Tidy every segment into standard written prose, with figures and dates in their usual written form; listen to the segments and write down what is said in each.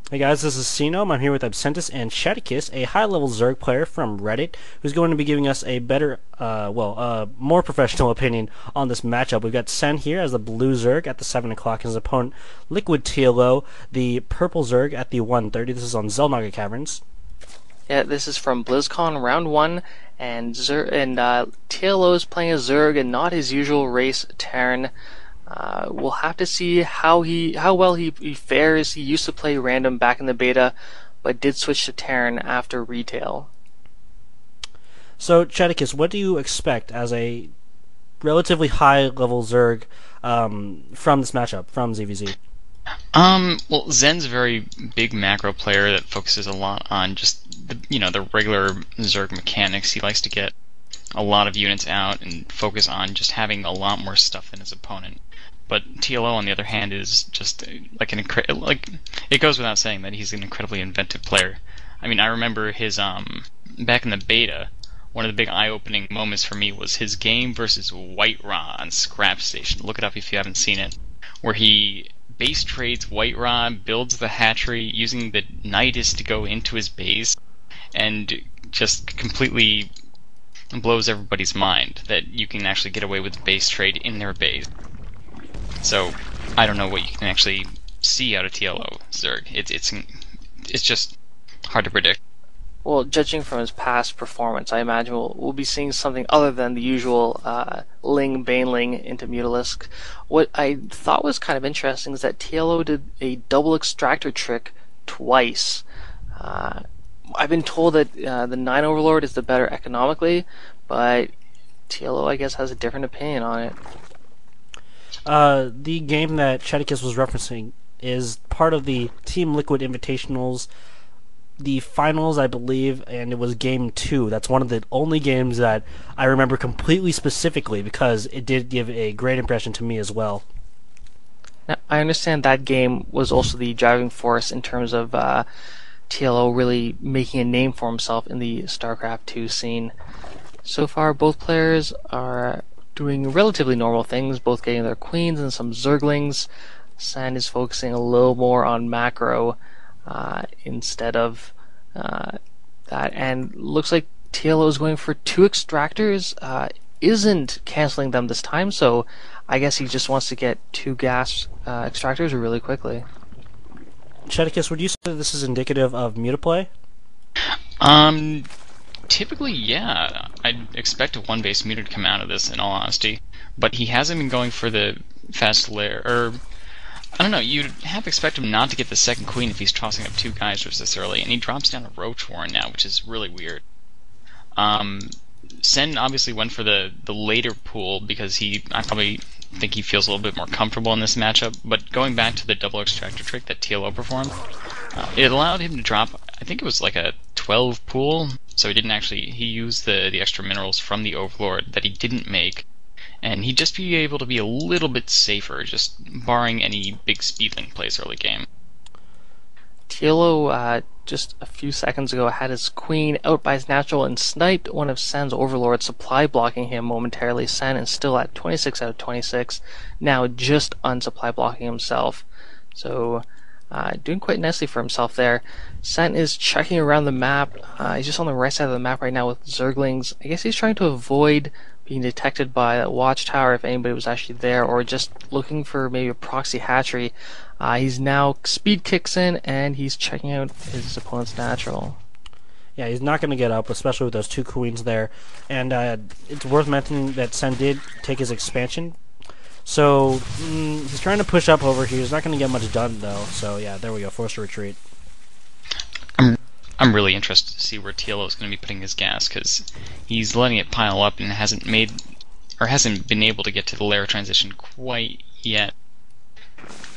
Hey guys, this is Sinome. I'm here with Absentis and Shaticus, a high-level Zerg player from Reddit, who's going to be giving us a better, more professional opinion on this matchup. We've got Sen here as the blue Zerg at the 7 o'clock, and his opponent Liquid-TLO, the purple Zerg at the 1:30. This is on Xel'Naga Caverns. Yeah, this is from BlizzCon Round 1, and TLO is playing a Zerg and not his usual race, Terran. We'll have to see how well he fares. He used to play random back in the beta, but did switch to Terran after retail. So, Shaticus, what do you expect as a relatively high-level Zerg from this matchup, from ZVZ? Well, Zen's a very big macro player that focuses a lot on just the regular Zerg mechanics. He likes to get a lot of units out and focus on just having a lot more stuff than his opponent. But TLO, on the other hand, is just like it goes without saying that he's an incredibly inventive player. I mean, I remember his back in the beta, one of the big eye-opening moments for me was his game versus White Raw on Scrap Station. Look it up if you haven't seen it, where he base trades White Raw, builds the hatchery using the Nidus to go into his base, and just completely blows everybody's mind that you can actually get away with the base trade in their base. So I don't know what you can actually see out of TLO Zerg. It's just hard to predict. Well, judging from his past performance, I imagine we'll be seeing something other than the usual Ling Baneling into Mutalisk. What I thought was kind of interesting is that TLO did a double extractor trick twice. I've been told that the 9 Overlord is the better economically, but TLO, I guess, has a different opinion on it. The game that Shaticus was referencing is part of the Team Liquid Invitationals, the finals, I believe, and it was Game 2. That's one of the only games that I remember completely specifically because it did give a great impression to me as well. Now, I understand that game was also the driving force in terms of TLO really making a name for himself in the StarCraft 2 scene. So far, both players are doing relatively normal things, both getting their queens and some zerglings. Sen is focusing a little more on macro instead of that, and looks like TLO is going for 2 extractors, isn't canceling them this time, so I guess he just wants to get 2 gas extractors really quickly. Shaticus, would you say that this is indicative of mutaplay? Typically, yeah. I'd expect a 1-base muta to come out of this, in all honesty. But he hasn't been going for the fast lair, or I don't know, you'd have to expect him not to get the second queen if he's tossing up 2 geysers this early, and he drops down a Roach Warren now, which is really weird. Sen obviously went for the later pool because I probably think he feels a little bit more comfortable in this matchup, but going back to the double extractor trick that TLO performed, it allowed him to drop, I think it was like a 12 pool, so he used the extra minerals from the Overlord that he didn't make, and he'd just be able to be a little bit safer, just barring any big speedling plays early game. TLO, just a few seconds ago, had his queen out by his natural and sniped one of Sen's overlords, supply blocking him momentarily. Sen is still at 26 out of 26, now just unsupply blocking himself. So, doing quite nicely for himself there. Sen is checking around the map. He's just on the right side of the map right now with Zerglings. I guess he's trying to avoid being detected by that watchtower if anybody was actually there, or just looking for maybe a proxy hatchery. He's now speed kicks in and he's checking out his opponent's natural. Yeah, he's not going to get up, especially with those 2 queens there. And it's worth mentioning that Sen did take his expansion. So he's trying to push up over here. He's not going to get much done, though. So yeah, there we go. Forced to retreat. I'm really interested to see where TLO is going to be putting his gas, because he's letting it pile up and hasn't been able to get to the lair transition quite yet.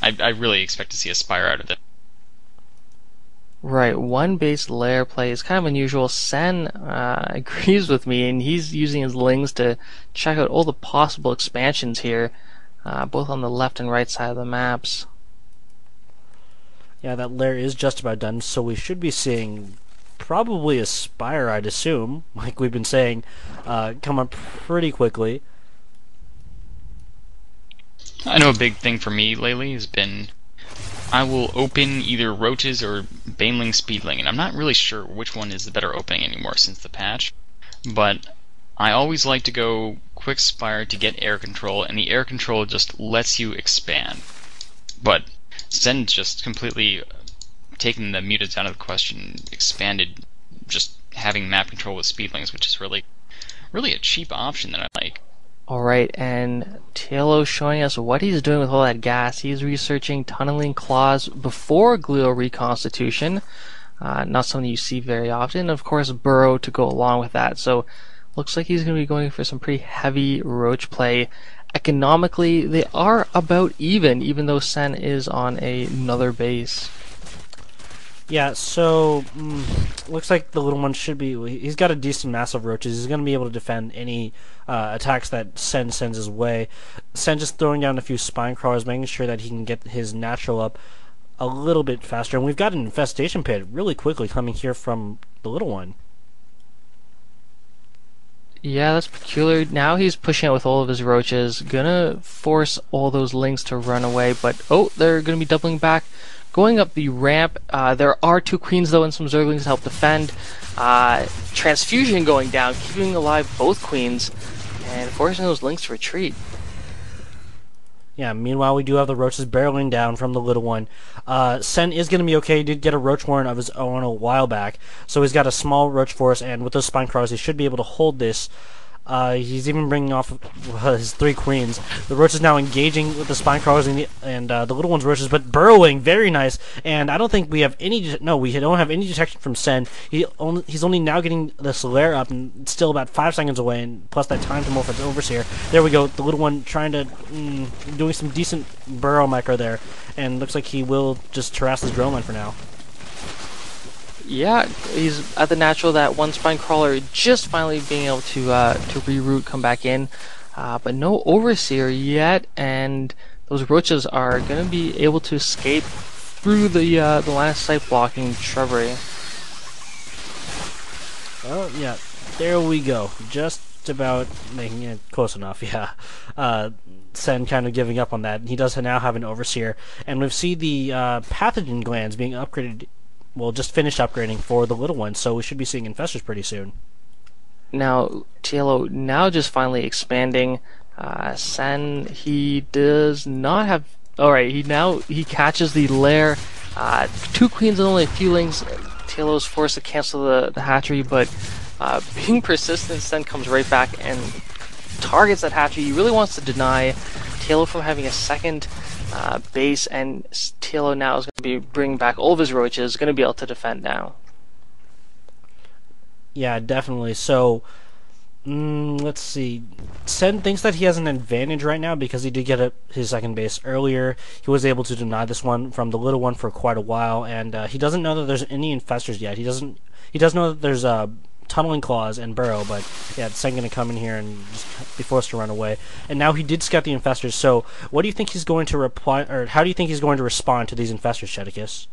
I really expect to see a Spire out of it. Right, 1-base lair play is kind of unusual. Sen agrees with me, and he's using his lings to check out all the possible expansions here, both on the left and right side of the maps. Yeah, that lair is just about done, so we should be seeing probably a Spire, I'd assume, like we've been saying, come up pretty quickly. I know a big thing for me lately has been I will open either roaches or baneling speedling, and I'm not really sure which one is the better opening anymore since the patch, but I always like to go quick spire to get air control, and the air control just lets you expand. But Sen just completely taken the mutants out of the question, expanded just having map control with speedlings, which is really a cheap option that I like. Alright, and TLO showing us what he's doing with all that gas. He's researching tunneling claws before glial reconstitution. Not something you see very often. Of course, burrow to go along with that. So, looks like he's going to be going for some pretty heavy roach play. Economically, they are about even though Sen is on another base. Yeah, so looks like the little one should be. He's got a decent mass of roaches. He's going to be able to defend any attacks that Sen sends his way. Sen just throwing down a few spine crawlers, making sure that he can get his natural up a little bit faster. And we've got an infestation pit really quickly coming here from the little one. Yeah, that's peculiar. Now he's pushing out with all of his roaches. Gonna force all those lings to run away, but oh, they're gonna be doubling back. Going up the ramp, there are 2 queens though and some zerglings to help defend. Transfusion going down, keeping alive both queens, and forcing those lings to retreat. Yeah, meanwhile we do have the roaches barreling down from the little one. Sen is going to be okay. He did get a roach warren of his own a while back, so he's got a small roach force, and with those spine crawlers he should be able to hold this. He's even bringing off his 3 queens. The roach is now engaging with the spine crawlers and the little one's roaches, but burrowing, very nice. And I don't think we have any. No, we don't have any detection from Sen. He's only now getting the Solaire up, and it's still about 5 seconds away. And plus that time to morph its overseer. There we go. The little one trying to doing some decent burrow micro there, and looks like he will just harass his drone line for now. Yeah, he's at the natural, that one spine crawler just finally being able to reroute, come back in, but no overseer yet, and those roaches are going to be able to escape through the line of sight blocking shrubbery. Oh yeah, there we go. Just about making it close enough. Yeah, Sen kind of giving up on that. He does now have an overseer, and we've seen the pathogen glands being upgraded. Well, just finished upgrading for the little one, so we should be seeing infestors pretty soon. Now, TLO now just finally expanding. Sen, he does not have. Alright, he catches the lair. 2 queens and only a few lings. TLO's forced to cancel the hatchery, but being persistent, Sen comes right back and targets that hatchery. He really wants to deny TLO from having a second base, and TLO now is going to be bringing back all of his roaches, going to be able to defend now. Yeah, definitely. So, let's see. Sen thinks that he has an advantage right now because he did get his second base earlier. He was able to deny this one from the little one for quite a while, and he doesn't know that there's any infestors yet. He does know that there's tunneling claws and burrow, but yeah, Sen gonna come in here and just be forced to run away. And now he did scout the infestors. So, what do you think he's going to reply, or how do you think he's going to respond to these infestors, Shedicus?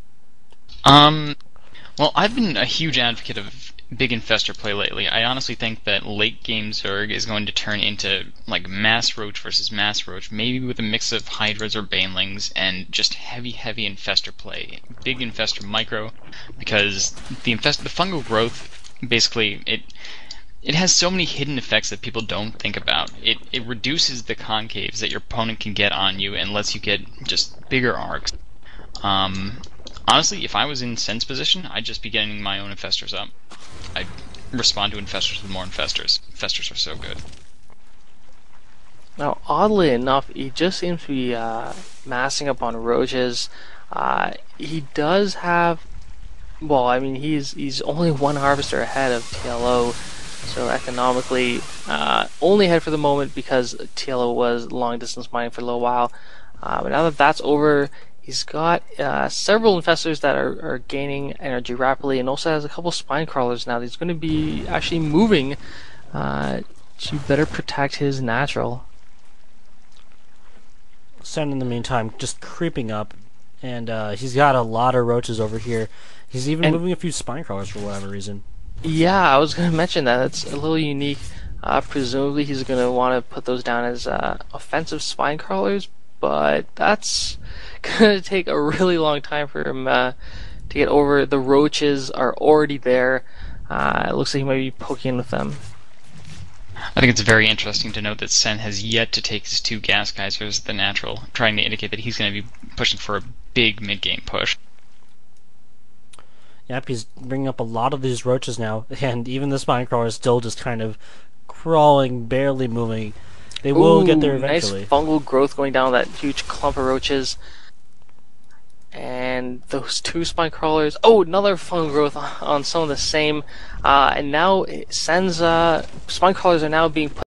Well, I've been a huge advocate of big infestor play lately. I honestly think that late game Zerg is going to turn into like mass roach versus mass roach, maybe with a mix of hydras or banelings, and just heavy infestor play, big infestor micro, because the fungal growth. Basically, it has so many hidden effects that people don't think about. It reduces the concaves that your opponent can get on you and lets you get just bigger arcs. Honestly, if I was in Sen's position, I'd just be getting my own infestors up. I'd respond to infestors with more infestors. Infestors are so good. Now, oddly enough, he just seems to be massing up on roaches. He does have. Well, I mean, he's only 1 harvester ahead of TLO, so economically, only ahead for the moment because TLO was long distance mining for a little while. But now that that's over, he's got several infestors that are gaining energy rapidly, and also has a couple spine crawlers now. He's going to be actually moving to better protect his natural. Sen, in the meantime, just creeping up, and he's got a lot of roaches over here. He's even moving a few spine crawlers for whatever reason. Yeah, I was going to mention that. It's a little unique. Presumably he's going to want to put those down as offensive spine crawlers, but that's gonna take a really long time for him to get over. The roaches are already there. It looks like he might be poking with them. I think it's very interesting to note that Sen has yet to take his 2 gas geysers, the natural, trying to indicate that he's going to be pushing for a big mid-game push. Yep, he's bringing up a lot of these roaches now, and even the spine crawler is still just kind of crawling, barely moving. They will get there eventually. Nice fungal growth going down that huge clump of roaches. And those 2 spine crawlers. Oh, another fungal growth on some of the same. And now Sen's spine crawlers are now being put